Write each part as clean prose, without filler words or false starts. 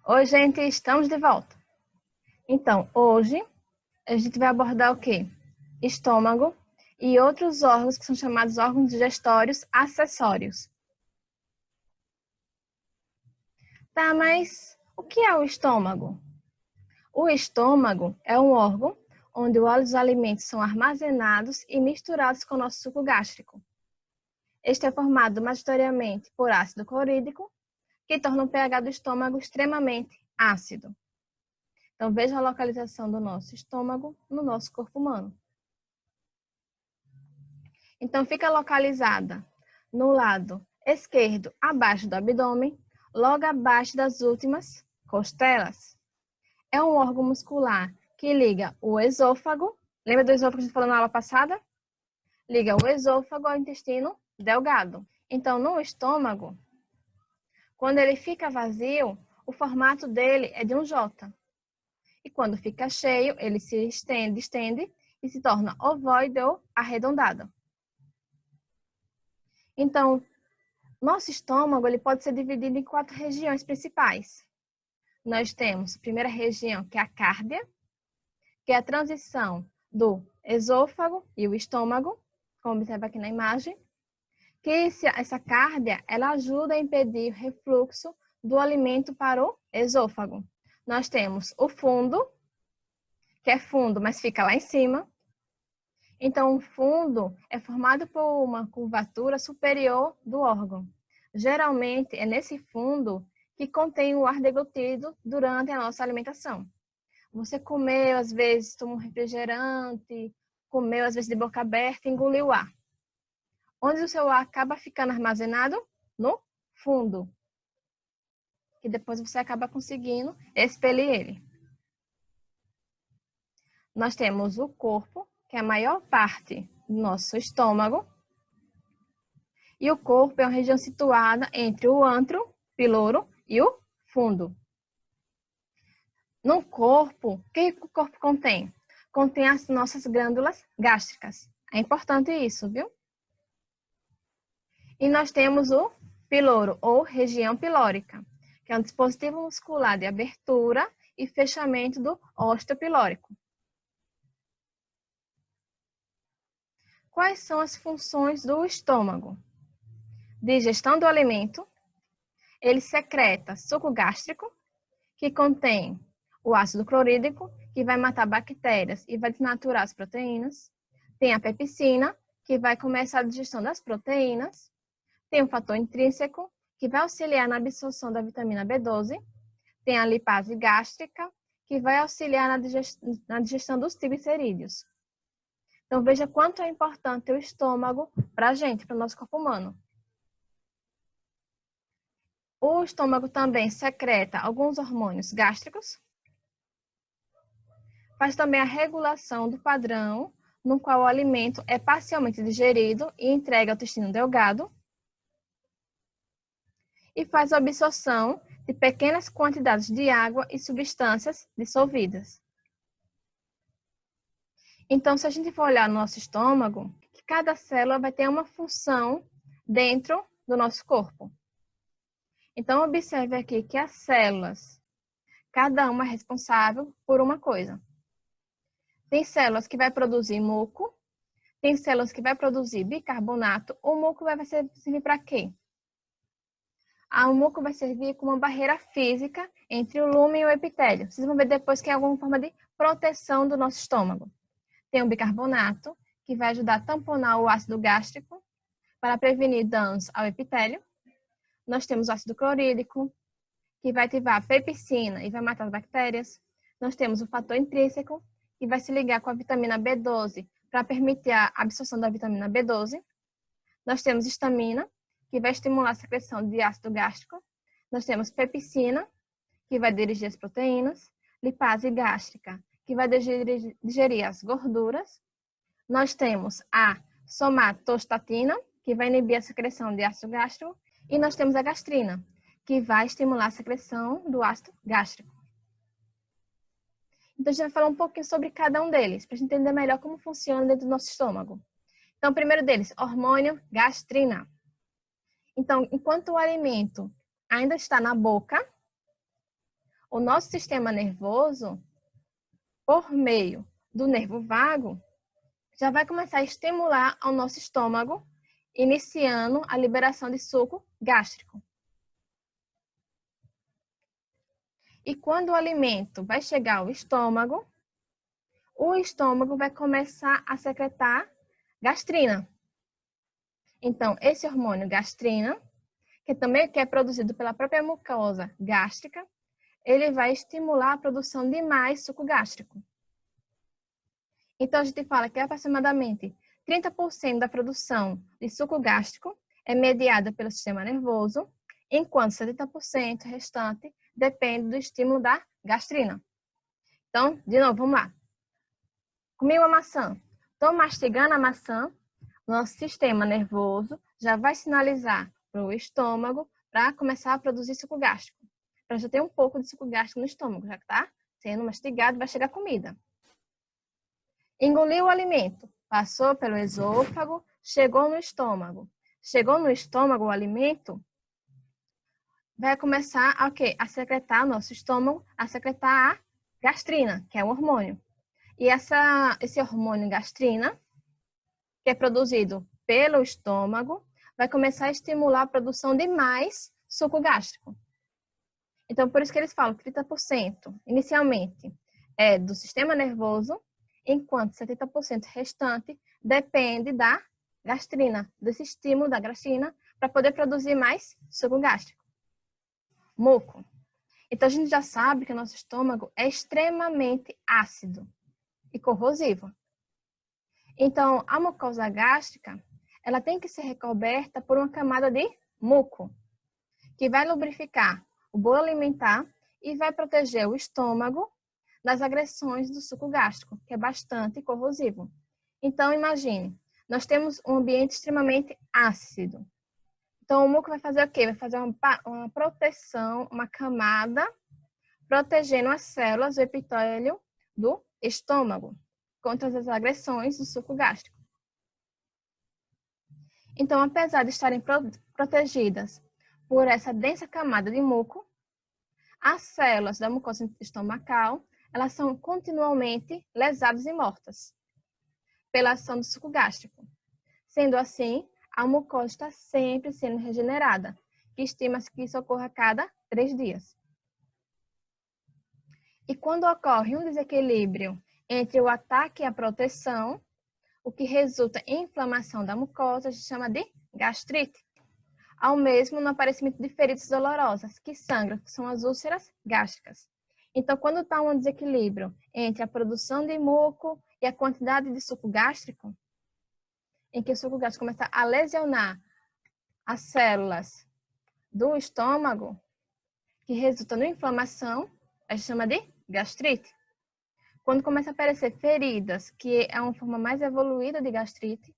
Oi, gente, estamos de volta. Então, hoje a gente vai abordar o quê? Estômago e outros órgãos que são chamados órgãos digestórios acessórios. Tá, mas o que é o estômago? O estômago é um órgão onde os alimentos são armazenados e misturados com o nosso suco gástrico. Este é formado majoritariamente por ácido clorídrico, que torna o pH do estômago extremamente ácido. Então, veja a localização do nosso estômago no nosso corpo humano. Então, fica localizada no lado esquerdo, abaixo do abdômen, logo abaixo das últimas costelas. É um órgão muscular que liga o esôfago. Lembra do esôfago que a gente falou na aula passada? Liga o esôfago ao intestino delgado. Então, no estômago, quando ele fica vazio, o formato dele é de um J. E quando fica cheio, ele se estende e se torna ovoide ou arredondado. Então, nosso estômago ele pode ser dividido em 4 regiões principais. Nós temos a primeira região, que é a cárdia, que é a transição do esôfago e o estômago, como observa aqui na imagem. Que essa cárdia, ela ajuda a impedir o refluxo do alimento para o esôfago. Nós temos o fundo, que é fundo, mas fica lá em cima. Então, o fundo é formado por uma curvatura superior do órgão. Geralmente, é nesse fundo que contém o ar deglutido durante a nossa alimentação. Você comeu, às vezes, tomou um refrigerante, comeu, às vezes, de boca aberta, engoliu o ar. Onde o seu ar acaba ficando armazenado? No fundo. Que depois você acaba conseguindo expelir ele. Nós temos o corpo, que é a maior parte do nosso estômago. E o corpo é uma região situada entre o antro, piloro e o fundo. No corpo, o que o corpo contém? Contém as nossas glândulas gástricas. É importante isso, viu? E nós temos o piloro, ou região pilórica, que é um dispositivo muscular de abertura e fechamento do osteopilórico. Quais são as funções do estômago? Digestão do alimento. Ele secreta suco gástrico, que contém o ácido clorídrico, que vai matar bactérias e vai desnaturar as proteínas. Tem a pepsina, que vai começar a digestão das proteínas. Tem o fator intrínseco, que vai auxiliar na absorção da vitamina B12. Tem a lipase gástrica, que vai auxiliar na digestão dos triglicerídeos. Então, veja quanto é importante o estômago para a gente, para o nosso corpo humano. O estômago também secreta alguns hormônios gástricos. Faz também a regulação do padrão no qual o alimento é parcialmente digerido e entregue ao intestino delgado. E faz a absorção de pequenas quantidades de água e substâncias dissolvidas. Então, se a gente for olhar no nosso estômago, cada célula vai ter uma função dentro do nosso corpo. Então, observe aqui que as células, cada uma é responsável por uma coisa. Tem células que vai produzir muco, tem células que vai produzir bicarbonato. O muco vai servir para quê? O muco vai servir como uma barreira física entre o lúmen e o epitélio. Vocês vão ver depois que é alguma forma de proteção do nosso estômago. Tem o bicarbonato, que vai ajudar a tamponar o ácido gástrico para prevenir danos ao epitélio. Nós temos o ácido clorídrico, que vai ativar a pepsina e vai matar as bactérias. Nós temos o fator intrínseco, que vai se ligar com a vitamina B12 para permitir a absorção da vitamina B12. Nós temos histamina, que vai estimular a secreção de ácido gástrico. Nós temos pepsina, que vai dirigir as proteínas. Lipase gástrica, que vai digerir as gorduras. Nós temos a somatostatina, que vai inibir a secreção de ácido gástrico. E nós temos a gastrina, que vai estimular a secreção do ácido gástrico. Então, a gente vai falar um pouquinho sobre cada um deles, para a gente entender melhor como funciona dentro do nosso estômago. Então, o primeiro deles, hormônio gastrina. Então, enquanto o alimento ainda está na boca, o nosso sistema nervoso, por meio do nervo vago, já vai começar a estimular ao nosso estômago, iniciando a liberação de suco gástrico. E quando o alimento vai chegar ao estômago, o estômago vai começar a secretar gastrina. Então, esse hormônio gastrina, que é produzido pela própria mucosa gástrica, ele vai estimular a produção de mais suco gástrico. Então, a gente fala que aproximadamente 30% da produção de suco gástrico é mediada pelo sistema nervoso, enquanto 70% restante depende do estímulo da gastrina. Então, de novo, vamos lá. Comi uma maçã. Estou mastigando a maçã, nosso sistema nervoso já vai sinalizar para o estômago para começar a produzir suco gástrico. Para já ter um pouco de suco gástrico no estômago, já que está sendo mastigado, vai chegar comida. Engoliu o alimento, passou pelo esôfago, chegou no estômago. Chegou no estômago o alimento, vai começar a secretar, nosso estômago, a secretar a gastrina, que é o hormônio. E esse hormônio gastrina, que é produzido pelo estômago, vai começar a estimular a produção de mais suco gástrico. Então, por isso que eles falam que 30% inicialmente é do sistema nervoso, enquanto 70% restante depende da gastrina, desse estímulo da gastrina, para poder produzir mais suco gástrico. Muco. Então, a gente já sabe que o nosso estômago é extremamente ácido e corrosivo. Então, a mucosa gástrica, ela tem que ser recoberta por uma camada de muco, que vai lubrificar o bolo alimentar e vai proteger o estômago das agressões do suco gástrico, que é bastante corrosivo. Então, imagine, nós temos um ambiente extremamente ácido. Então, o muco vai fazer o quê? Vai fazer uma proteção, uma camada, protegendo as células do epitélio do estômago contra as agressões do suco gástrico. Então, apesar de estarem protegidas por essa densa camada de muco, as células da mucosa estomacal, elas são continuamente lesadas e mortas pela ação do suco gástrico. Sendo assim, a mucosa está sempre sendo regenerada, que estima-se que isso ocorra a cada 3 dias. E quando ocorre um desequilíbrio entre o ataque e a proteção, o que resulta em inflamação da mucosa, a gente chama de gastrite. Ao mesmo no aparecimento de feridas dolorosas, que sangram, que são as úlceras gástricas. Então, quando está um desequilíbrio entre a produção de muco e a quantidade de suco gástrico, em que o suco gástrico começa a lesionar as células do estômago, que resulta na inflamação, a gente chama de gastrite. Quando começa a aparecer feridas, que é uma forma mais evoluída de gastrite,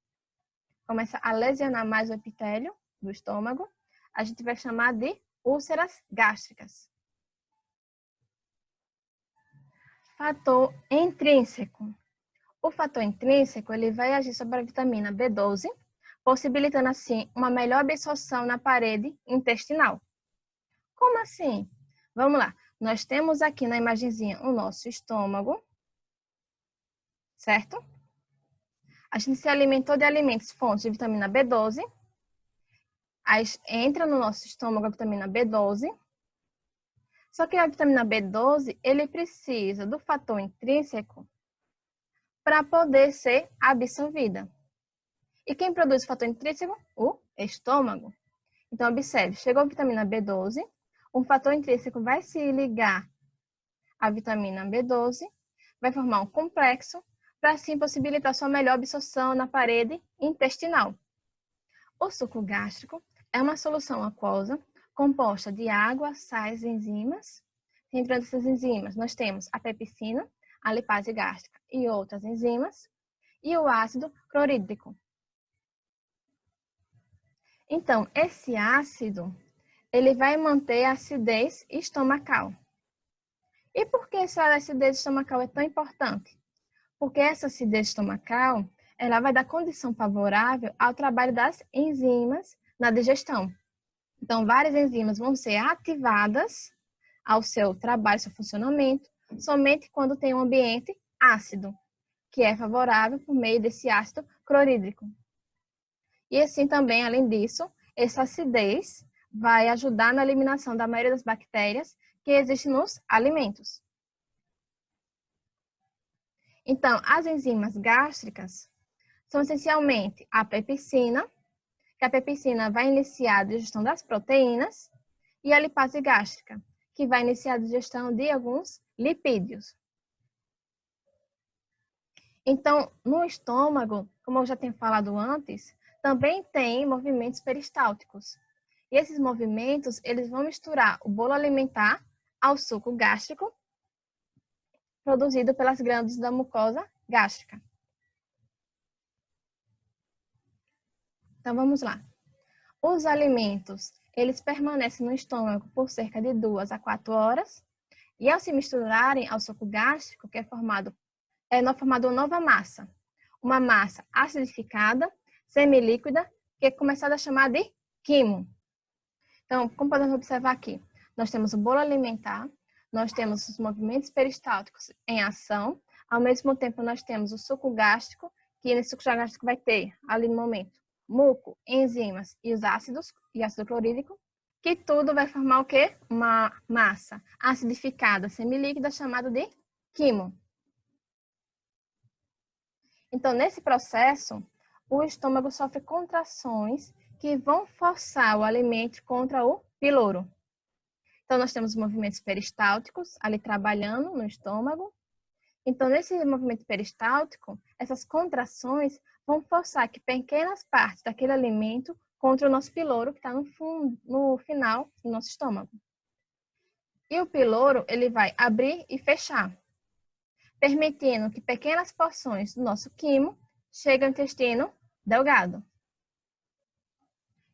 começa a lesionar mais o epitélio do estômago, a gente vai chamar de úlceras gástricas. Fator intrínseco. O fator intrínseco, ele vai agir sobre a vitamina B12, possibilitando assim uma melhor absorção na parede intestinal. Como assim? Vamos lá. Nós temos aqui na imagenzinha o nosso estômago, certo? A gente se alimentou de alimentos fontes de vitamina B12. Aí entra no nosso estômago a vitamina B12. Só que a vitamina B12, ele precisa do fator intrínseco para poder ser absorvida. E quem produz o fator intrínseco? O estômago. Então, observe, chegou a vitamina B12, um fator intrínseco vai se ligar à vitamina B12, vai formar um complexo, para assim possibilitar sua melhor absorção na parede intestinal. O suco gástrico é uma solução aquosa composta de água, sais e enzimas. Entre essas enzimas, nós temos a pepsina, a lipase gástrica e outras enzimas, e o ácido clorídrico. Então, esse ácido, ele vai manter a acidez estomacal. E por que essa acidez estomacal é tão importante? Porque essa acidez estomacal, ela vai dar condição favorável ao trabalho das enzimas na digestão. Então, várias enzimas vão ser ativadas ao seu trabalho, seu funcionamento, somente quando tem um ambiente ácido, que é favorável por meio desse ácido clorídrico. E assim também, além disso, essa acidez vai ajudar na eliminação da maioria das bactérias que existem nos alimentos. Então, as enzimas gástricas são essencialmente a pepsina, que a pepsina vai iniciar a digestão das proteínas, e a lipase gástrica, que vai iniciar a digestão de alguns lipídios. Então, no estômago, como eu já tenho falado antes, também tem movimentos peristálticos. E esses movimentos, eles vão misturar o bolo alimentar ao suco gástrico, produzido pelas glândulas da mucosa gástrica. Então, vamos lá. Os alimentos, eles permanecem no estômago por cerca de 2 a 4 horas, e ao se misturarem ao suco gástrico, que é formado uma nova massa. Uma massa acidificada, semilíquida, que é começada a chamar de quimo. Então, como podemos observar aqui, nós temos o bolo alimentar, nós temos os movimentos peristálticos em ação, ao mesmo tempo nós temos o suco gástrico, que nesse suco gástrico vai ter, ali no momento, muco, enzimas e os ácidos, e ácido clorídrico, que tudo vai formar o quê? Uma massa acidificada, semilíquida, chamada de quimo. Então, nesse processo, o estômago sofre contrações que vão forçar o alimento contra o piloro. Então, nós temos movimentos peristálticos ali trabalhando no estômago. Então, nesse movimento peristáltico, essas contrações vão forçar que pequenas partes daquele alimento contra o nosso piloro, que está no final do nosso estômago. E o piloro, ele vai abrir e fechar, permitindo que pequenas porções do nosso quimo cheguem ao intestino delgado.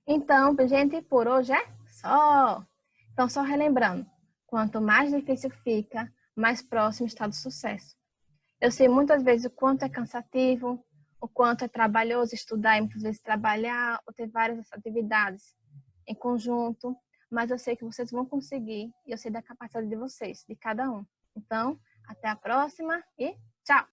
Então, gente, por hoje é só. Então, só relembrando, quanto mais difícil fica, mais próximo está do sucesso. Eu sei muitas vezes o quanto é cansativo, o quanto é trabalhoso estudar e muitas vezes trabalhar ou ter várias atividades em conjunto, mas eu sei que vocês vão conseguir e eu sei da capacidade de vocês, de cada um. Então, até a próxima e tchau!